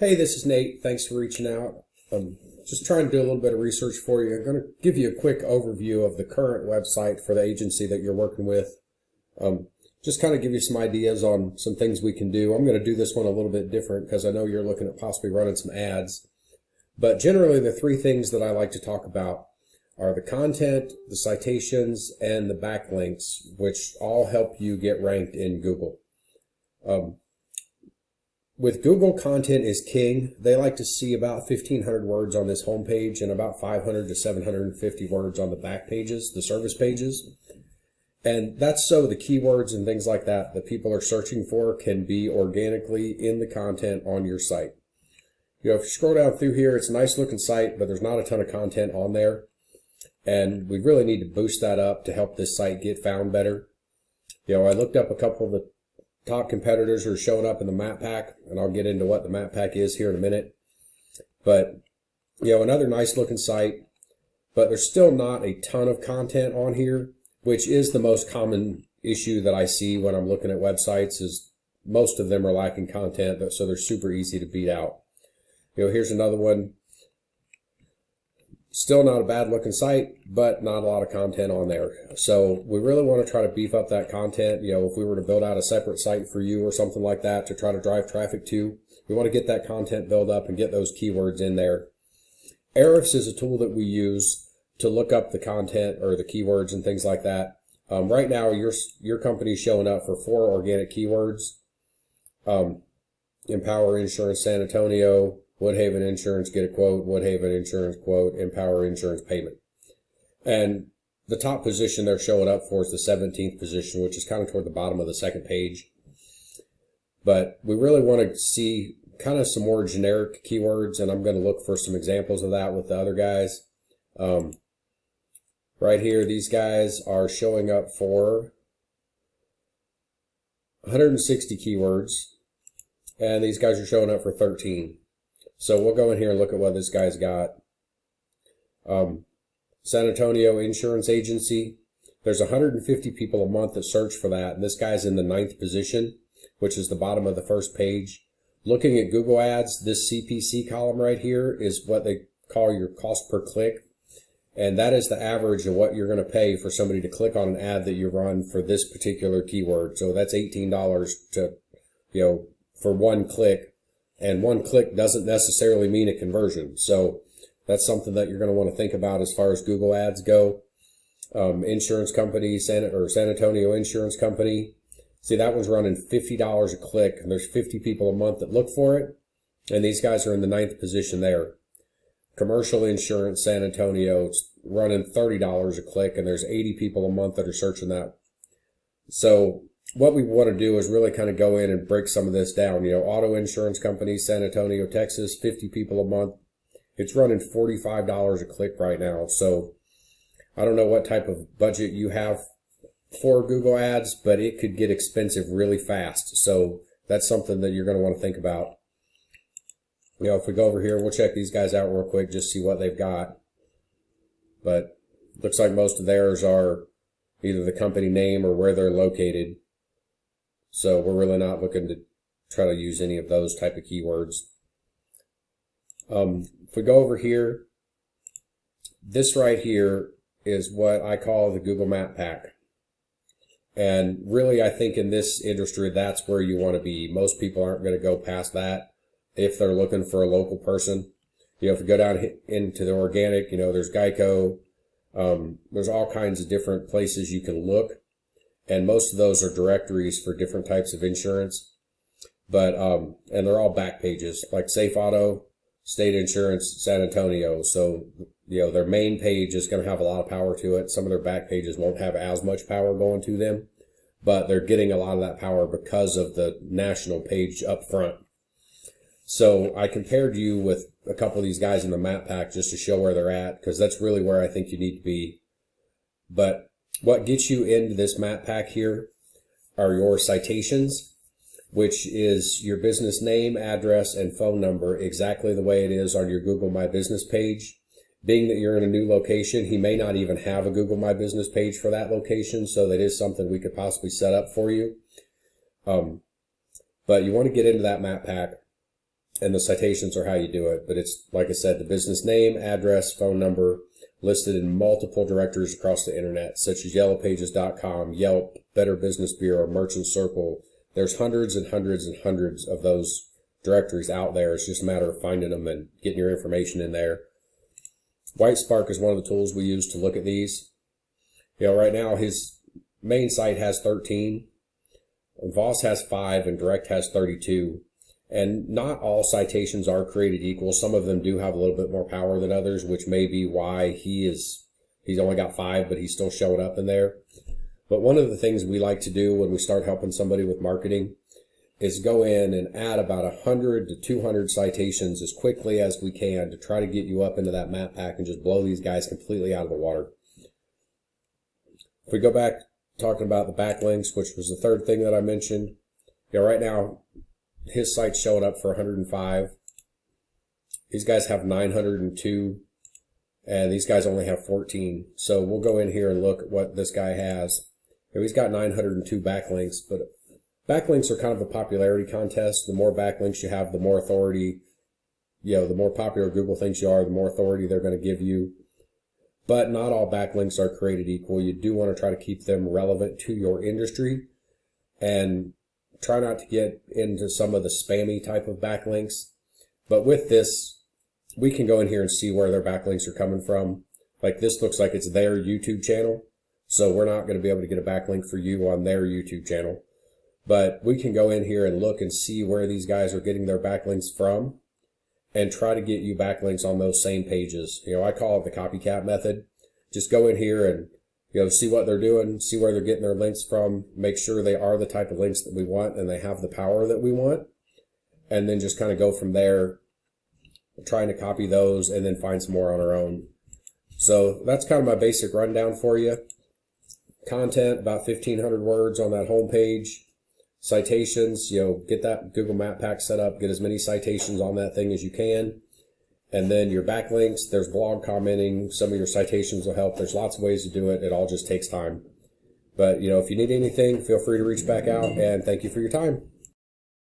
Hey, this is Nate. Thanks for reaching out. Just trying to do a little bit of research for you. I'm going to give you a quick overview of the current website for the agency that you're working with. Just kind of give you some ideas on some things we can do. I'm going to do this one a little bit different because I know you're looking at possibly running some ads. But generally, the three things that I like to talk about are the content, the citations, and the backlinks, which all help you get ranked in Google. With Google, content is king. They like to see about 1,500 words on this homepage and about 500 to 750 words on the back pages, the service pages. And that's so the keywords and things like that that people are searching for can be organically in the content on your site. If you scroll down through here, it's a nice looking site, but there's not a ton of content on there. And we really need to boost that up to help this site get found better. I looked up a couple of the top competitors who are showing up in the map pack, and I'll get into what the map pack is here in a minute. But, another nice looking site, but there's still not a ton of content on here, which is the most common issue that I see when I'm looking at websites is most of them are lacking content, so they're super easy to beat out. Here's another one. Still not a bad looking site, but not a lot of content on there. So we really want to try to beef up that content. If we were to build out a separate site for you or something like that to try to drive traffic to, we want to get that content built up and get those keywords in there. Ahrefs is a tool that we use to look up the content or the keywords and things like that. Right now, your company's showing up for 4 organic keywords. Empower Insurance San Antonio, Woodhaven Insurance, get a quote, Woodhaven Insurance quote, Empower Insurance payment. And the top position they're showing up for is the 17th position, which is kind of toward the bottom of the second page. But we really want to see kind of some more generic keywords, and I'm going to look for some examples of that with the other guys. Right here, these guys are showing up for 160 keywords, and these guys are showing up for 13. So we'll go in here and look at what this guy's got. San Antonio Insurance Agency. There's 150 people a month that search for that, and this guy's in the 9th position, which is the bottom of the first page. Looking at Google Ads, this CPC column right here is what they call your cost per click, and that is the average of what you're going to pay for somebody to click on an ad that you run for this particular keyword. So that's $18 for one click. And one click doesn't necessarily mean a conversion. So that's something that you're going to want to think about as far as Google Ads go. Insurance company, San Antonio Insurance Company. See, that one's running $50 a click, and there's 50 people a month that look for it. And these guys are in the 9th position there. Commercial Insurance San Antonio, it's running $30 a click, and there's 80 people a month that are searching that. So what we want to do is really kind of go in and break some of this down. Auto insurance company, San Antonio, Texas, 50 people a month. It's running $45 a click right now. So I don't know what type of budget you have for Google Ads, but it could get expensive really fast. So that's something that you're going to want to think about. If we go over here, we'll check these guys out real quick, just see what they've got. But looks like most of theirs are either the company name or where they're located. So we're really not looking to try to use any of those type of keywords. If we go over here, this right here is what I call the Google Map Pack. And really, I think in this industry, that's where you want to be. Most people aren't going to go past that if they're looking for a local person. If you go down into the organic, there's Geico. There's all kinds of different places you can look. And most of those are directories for different types of insurance. But, and they're all back pages, like Safe Auto, State Insurance, San Antonio. So, their main page is going to have a lot of power to it. Some of their back pages won't have as much power going to them, but they're getting a lot of that power because of the national page up front. So I compared you with a couple of these guys in the map pack just to show where they're at, because that's really where I think you need to be. But what gets you into this map pack here are your citations, which is your business name, address, and phone number, exactly the way it is on your Google My Business page. Being that you're in a new location, he may not even have a Google My Business page for that location, so that is something we could possibly set up for you. But you want to get into that map pack. and the citations are how you do it. But it's, like I said, the business name, address, phone number, listed in multiple directories across the internet, such as yellowpages.com, Yelp, Better Business Bureau, Merchant Circle. There's hundreds and hundreds and hundreds of those directories out there. It's just a matter of finding them and getting your information in there. WhiteSpark is one of the tools we use to look at these. Right now his main site has 13. Voss has 5 and Direct has 32. And not all citations are created equal. Some of them do have a little bit more power than others, which may be why he's only got 5, but he's still showing up in there. But one of the things we like to do when we start helping somebody with marketing is go in and add about 100 to 200 citations as quickly as we can to try to get you up into that map pack and just blow these guys completely out of the water. If we go back talking about the backlinks, which was the third thing that I mentioned, right now his site's showing up for 105. These guys have 902, and these guys only have 14. So we'll go in here and look at what this guy has. He's got 902 backlinks, but backlinks are kind of a popularity contest. The more backlinks you have, the more authority, the more popular Google thinks you are, the more authority they're going to give you. But not all backlinks are created equal. You do want to try to keep them relevant to your industry and try not to get into some of the spammy type of backlinks. But with this, we can go in here and see where their backlinks are coming from. Like this looks like it's their YouTube channel. So we're not going to be able to get a backlink for you on their YouTube channel. But we can go in here and look and see where these guys are getting their backlinks from and try to get you backlinks on those same pages. I call it the copycat method. Just go in here and see what they're doing, see where they're getting their links from, make sure they are the type of links that we want and they have the power that we want, and then just kind of go from there, trying to copy those and then find some more on our own. So that's kind of my basic rundown for you. Content, about 1,500 words on that home page. Citations, get that Google Map Pack set up, get as many citations on that thing as you can. And then your backlinks, there's blog commenting, some of your citations will help. There's lots of ways to do it. It all just takes time. But, if you need anything, feel free to reach back out, and thank you for your time.